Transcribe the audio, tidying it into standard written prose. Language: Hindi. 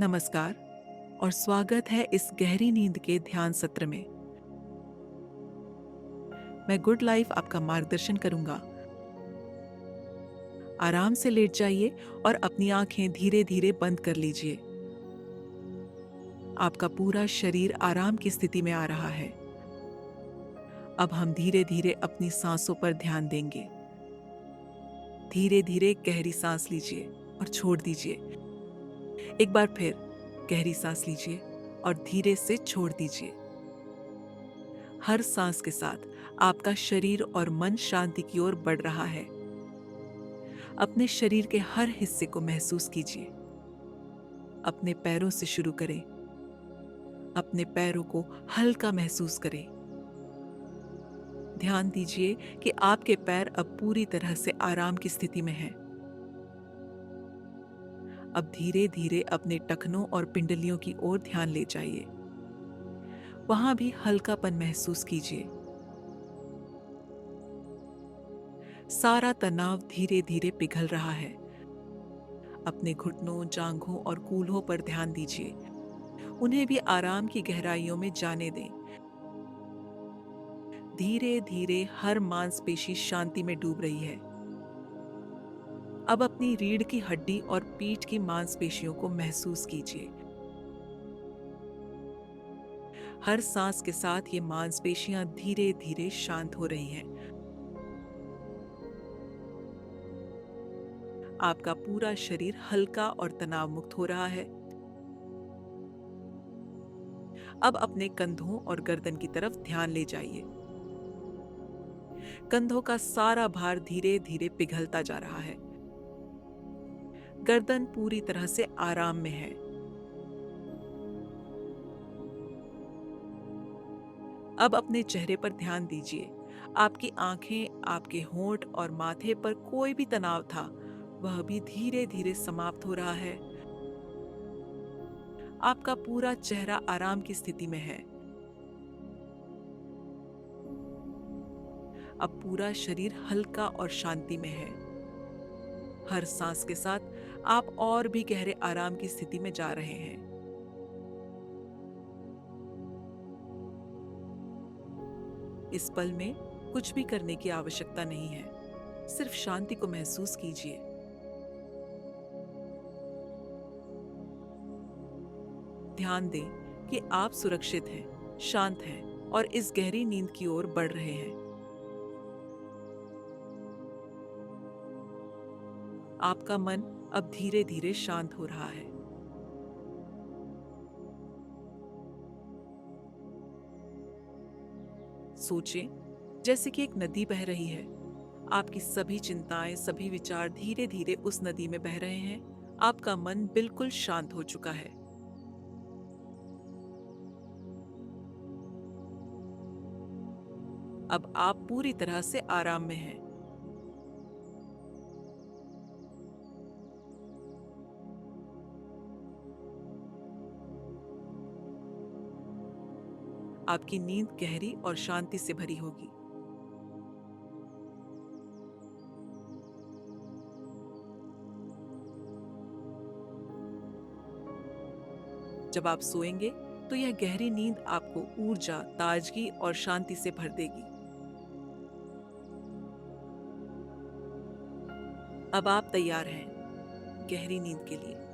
नमस्कार और स्वागत है इस गहरी नींद के ध्यान सत्र में। मैं गुड लाइफ आपका मार्गदर्शन करूंगा। आराम से लेट जाइए और अपनी आंखें धीरे धीरे बंद कर लीजिए। आपका पूरा शरीर आराम की स्थिति में आ रहा है। अब हम धीरे धीरे अपनी सांसों पर ध्यान देंगे। धीरे धीरे गहरी सांस लीजिए और छोड़ दीजिए। एक बार फिर गहरी सांस लीजिए और धीरे से छोड़ दीजिए। हर सांस के साथ आपका शरीर और मन शांति की ओर बढ़ रहा है। अपने शरीर के हर हिस्से को महसूस कीजिए। अपने पैरों से शुरू करें। अपने पैरों को हल्का महसूस करें। ध्यान दीजिए कि आपके पैर अब पूरी तरह से आराम की स्थिति में हैं। अब धीरे धीरे अपने टखनों और पिंडलियों की ओर ध्यान ले जाइए। वहां भी हल्कापन महसूस कीजिए। सारा तनाव धीरे धीरे पिघल रहा है। अपने घुटनों, जांघों और कूल्हों पर ध्यान दीजिए। उन्हें भी आराम की गहराइयों में जाने दें। धीरे धीरे हर मांसपेशी शांति में डूब रही है। अब अपनी रीढ़ की हड्डी और पीठ की मांसपेशियों को महसूस कीजिए। हर सांस के साथ ये मांसपेशियां धीरे धीरे शांत हो रही हैं। आपका पूरा शरीर हल्का और तनाव मुक्त हो रहा है। अब अपने कंधों और गर्दन की तरफ ध्यान ले जाइए। कंधों का सारा भार धीरे धीरे पिघलता जा रहा है। गर्दन पूरी तरह से आराम में है। अब अपने चेहरे पर ध्यान दीजिए। आपकी आंखें, आपके होंठ और माथे पर कोई भी तनाव था, वह भी धीरे धीरे समाप्त हो रहा है। आपका पूरा चेहरा आराम की स्थिति में है। अब पूरा शरीर हल्का और शांति में है। हर सांस के साथ आप और भी गहरे आराम की स्थिति में जा रहे हैं। इस पल में कुछ भी करने की आवश्यकता नहीं है। सिर्फ शांति को महसूस कीजिए। ध्यान दें कि आप सुरक्षित हैं, शांत हैं और इस गहरी नींद की ओर बढ़ रहे हैं। आपका मन अब धीरे धीरे शांत हो रहा है। सोचें जैसे कि एक नदी बह रही है। आपकी सभी चिंताएं, सभी विचार धीरे धीरे उस नदी में बह रहे हैं। आपका मन बिल्कुल शांत हो चुका है। अब आप पूरी तरह से आराम में हैं। आपकी नींद गहरी और शांति से भरी होगी। जब आप सोएंगे तो यह गहरी नींद आपको ऊर्जा, ताजगी और शांति से भर देगी। अब आप तैयार हैं गहरी नींद के लिए।